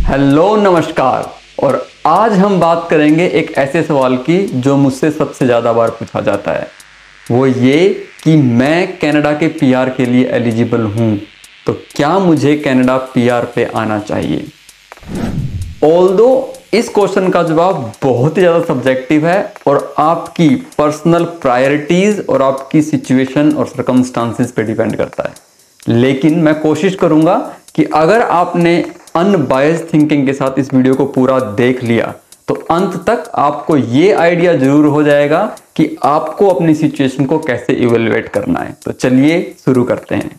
Hello नमस्कार। और आज हम बात करेंगे एक ऐसे सवाल की जो मुझसे सबसे ज़्यादा बार पूछा जाता है। वो ये कि मैं कनाडा के पीआर के लिए एलिजिबल हूँ, तो क्या मुझे कनाडा पीआर पे आना चाहिए। ऑल्दो इस क्वेश्चन का जवाब बहुत ही ज़्यादा सब्जेक्टिव है और आपकी पर्सनल प्रायोरिटीज़ और आपकी सिचुएशन और सर्कमस्टांसिस पे डिपेंड करता है। लेकिन मैं कोशिश करूँगा कि अगर आपने अनबायस्ड थिंकिंग के साथ इस वीडियो को पूरा देख लिया तो अंत तक आपको ये आइडिया जरूर हो जाएगा कि आपको अपनी सिचुएशन को कैसे इवेलुएट करना है। तो चलिए शुरू करते हैं।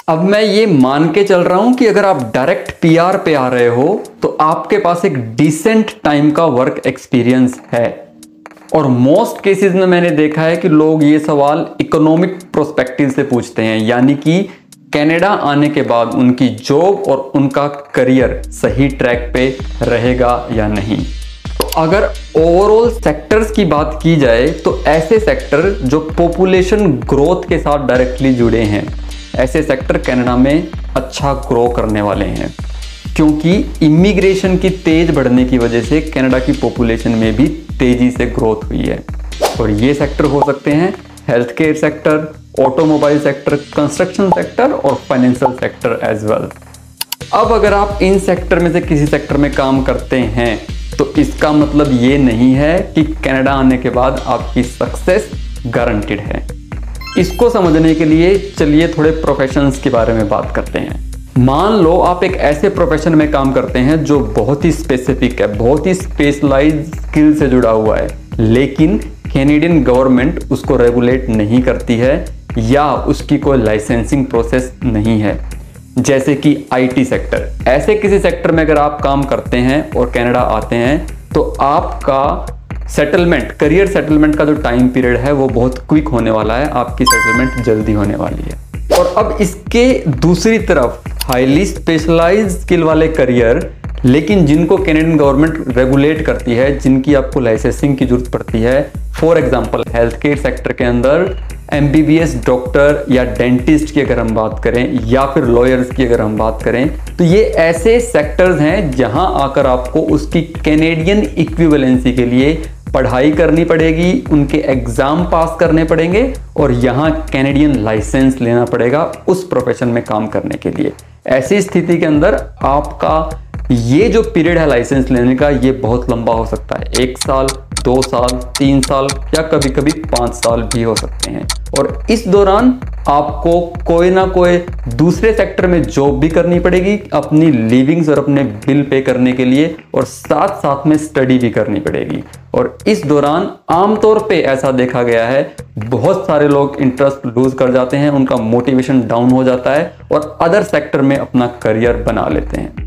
अब मैं ये मान के चल रहा हूं कि अगर आप डायरेक्ट पीआर पे आ रहे हो तो आपके पास एक डिसेंट टाइम का वर्क एक्सपीरियंस है। और मोस्ट केसेस में मैंने देखा है कि लोग ये सवाल इकोनॉमिक प्रोस्पेक्टिव से पूछते हैं, यानी कि कनाडा आने के बाद उनकी जॉब और उनका करियर सही ट्रैक पे रहेगा या नहीं। तो अगर ओवरऑल सेक्टर्स की बात की जाए तो ऐसे सेक्टर जो पॉपुलेशन ग्रोथ के साथ डायरेक्टली जुड़े हैं, ऐसे सेक्टर कनाडा में अच्छा ग्रो करने वाले हैं, क्योंकि इमिग्रेशन की तेज बढ़ने की वजह से कनाडा की पॉपुलेशन में भी तेजी से ग्रोथ हुई है। और ये सेक्टर हो सकते हैं health care sector, automobile sector, construction sector और फाइनेंशियल सेक्टर एज वेल। अब अगर आप इन सेक्टर में से किसी सेक्टर में काम करते हैं तो इसका मतलब ये नहीं है कि कनाडा आने के बाद आपकी सक्सेस गारंटीड है। इसको समझने के लिए चलिए थोड़े प्रोफेशंस के बारे में बात करते हैं। मान लो आप एक ऐसे प्रोफेशन में काम करते हैं जो बहुत ही स्पेसिफिक है, बहुत ही स्पेशलाइज्ड स्किल से जुड़ा हुआ है, लेकिन कैनेडियन गवर्नमेंट उसको रेगुलेट नहीं करती है या उसकी कोई लाइसेंसिंग प्रोसेस नहीं है, जैसे कि आईटी सेक्टर। ऐसे किसी सेक्टर में अगर आप काम करते हैं और कनाडा आते हैं तो आपका सेटलमेंट, करियर सेटलमेंट का जो टाइम पीरियड है वो बहुत क्विक होने वाला है, आपकी सेटलमेंट जल्दी होने वाली है। और अब इसके दूसरी तरफ हाईली स्पेशलाइज्ड स्किल वाले करियर, लेकिन जिनको कैनेडियन गवर्नमेंट रेगुलेट करती है, जिनकी आपको लाइसेंसिंग की जरूरत पड़ती है। For example health care sector के अंदर एमबीबीएस डॉक्टर या डेंटिस्ट की अगर हम बात करें, या फिर लॉयर्स की अगर हम बात करें, तो ये ऐसे सेक्टर्स हैं जहां आकर आपको उसकी कैनेडियन इक्विवेलेंसी के लिए पढ़ाई करनी पड़ेगी, उनके एग्जाम पास करने पड़ेंगे और यहाँ कैनेडियन लाइसेंस लेना पड़ेगा उस प्रोफेशन में काम करने के लिए। ऐसी स्थिति के अंदर आपका ये जो पीरियड है लाइसेंस लेने का, ये बहुत लंबा हो सकता है, 1 साल, 2 साल, 3 साल या कभी कभी 5 साल भी हो सकते हैं। और इस दौरान आपको कोई ना कोई दूसरे सेक्टर में जॉब भी करनी पड़ेगी अपनी लिविंग्स और अपने बिल पे करने के लिए, और साथ साथ में स्टडी भी करनी पड़ेगी। और इस दौरान आमतौर पे ऐसा देखा गया है, बहुत सारे लोग इंटरेस्ट लूज कर जाते हैं, उनका मोटिवेशन डाउन हो जाता है और अदर सेक्टर में अपना करियर बना लेते हैं।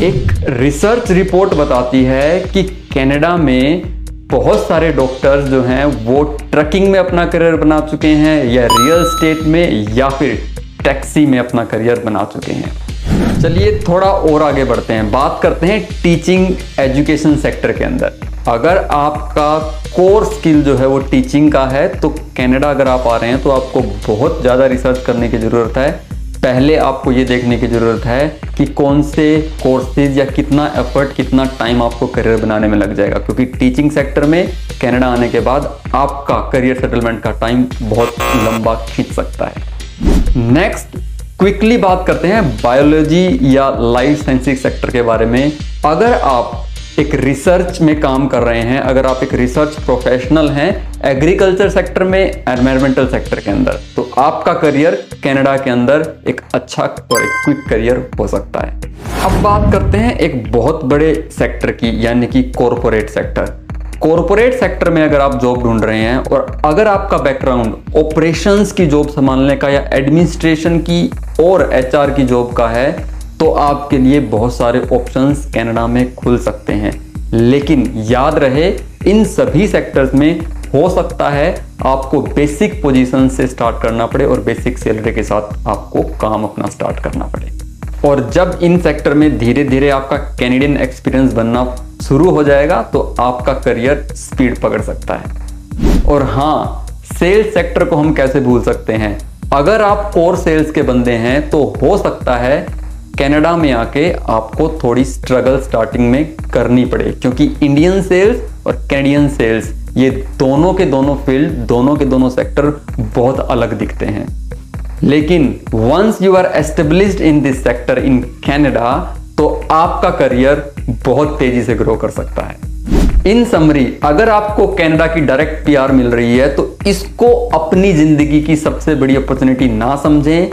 एक रिसर्च रिपोर्ट बताती है कि कनाडा में बहुत सारे डॉक्टर्स जो हैं वो ट्रकिंग में अपना करियर बना चुके हैं, या रियल एस्टेट में, या फिर टैक्सी में अपना करियर बना चुके हैं। चलिए थोड़ा और आगे बढ़ते हैं, बात करते हैं टीचिंग एजुकेशन सेक्टर के अंदर। अगर आपका कोर स्किल जो है वो टीचिंग का है तो कनाडा अगर आप आ रहे हैं तो आपको बहुत ज़्यादा रिसर्च करने की ज़रूरत है। पहले आपको ये देखने की ज़रूरत है कि कौन से कोर्सेज या कितना एफर्ट, कितना टाइम आपको करियर बनाने में लग जाएगा, क्योंकि टीचिंग सेक्टर में कनाडा आने के बाद आपका करियर सेटलमेंट का टाइम बहुत लंबा खींच सकता है। नेक्स्ट क्विकली बात करते हैं बायोलॉजी या लाइफ साइंसेस सेक्टर के बारे में। अगर आप एक रिसर्च में काम कर रहे हैं, अगर आप एक रिसर्च प्रोफेशनल हैं एग्रीकल्चर सेक्टर में, एनवायरमेंटल सेक्टर के अंदर, तो आपका करियर कनाडा के अंदर एक अच्छा और एक क्विक करियर हो सकता है। अब बात करते हैं एक बहुत बड़े सेक्टर की, यानी कि कॉरपोरेट सेक्टर। कॉरपोरेट सेक्टर में अगर आप जॉब ढूंढ रहे हैं और अगर आपका बैकग्राउंड ऑपरेशंस की जॉब संभालने का या एडमिनिस्ट्रेशन की और एचआर की जॉब का है, तो आपके लिए बहुत सारे ऑप्शंस कनाडा में खुल सकते हैं। लेकिन याद रहे, इन सभी सेक्टर्स में हो सकता है आपको बेसिक पोजीशन से स्टार्ट करना पड़े और बेसिक सैलरी के साथ आपको काम अपना स्टार्ट करना पड़े। और जब इन सेक्टर में धीरे धीरे आपका कैनेडियन एक्सपीरियंस बनना शुरू हो जाएगा तो आपका करियर स्पीड पकड़ सकता है। और हाँ, सेल्स सेक्टर को हम कैसे भूल सकते हैं। अगर आप कोर सेल्स के बंदे हैं तो हो सकता है कनाडा में आके आपको थोड़ी स्ट्रगल स्टार्टिंग में करनी पड़े, क्योंकि इंडियन सेल्स और कैनेडियन सेल्स ये दोनों के दोनों फील्ड, दोनों के दोनों सेक्टर बहुत अलग दिखते हैं। लेकिन once you are established in this sector in Canada, तो आपका करियर बहुत तेजी से ग्रो कर सकता है। इन समरी, अगर आपको कनाडा की डायरेक्ट पीआर मिल रही है तो इसको अपनी जिंदगी की सबसे बड़ी अपॉर्चुनिटी ना समझें,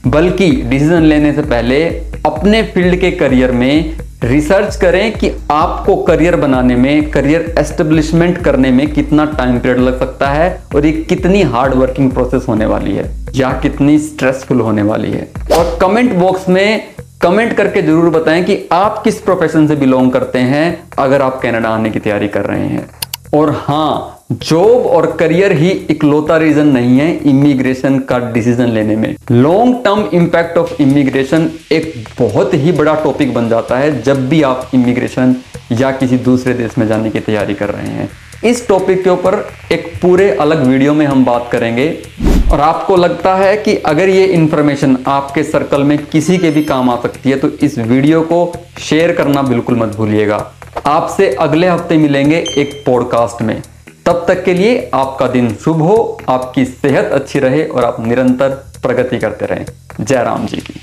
बल्कि डिसीजन लेने से पहले अपने फील्ड के करियर में रिसर्च करें कि आपको करियर बनाने में, करियर एस्टेब्लिशमेंट करने में कितना टाइम पीरियड लग सकता है और ये कितनी हार्ड वर्किंग प्रोसेस होने वाली है या कितनी स्ट्रेसफुल होने वाली है। और कमेंट बॉक्स में कमेंट करके जरूर बताएं कि आप किस प्रोफेशन से बिलोंग करते हैं अगर आप कनाडा आने की तैयारी कर रहे हैं। और हाँ, जॉब और करियर ही इकलौता रीजन नहीं है इमिग्रेशन का डिसीजन लेने में। Long term impact of immigration एक बहुत ही बड़ा टॉपिक बन जाता है जब भी आप इमिग्रेशन या किसी दूसरे देश में जाने की तैयारी कर रहे हैं। इस टॉपिक के ऊपर एक पूरे अलग वीडियो में हम बात करेंगे। और आपको लगता है कि अगर ये इंफॉर्मेशन आपके सर्कल में किसी के भी काम आ सकती है तो इस वीडियो को शेयर करना बिल्कुल मत भूलिएगा। आपसे अगले हफ्ते मिलेंगे एक पॉडकास्ट में। तब तक के लिए आपका दिन शुभ हो, आपकी सेहत अच्छी रहे और आप निरंतर प्रगति करते रहें। जय राम जी की।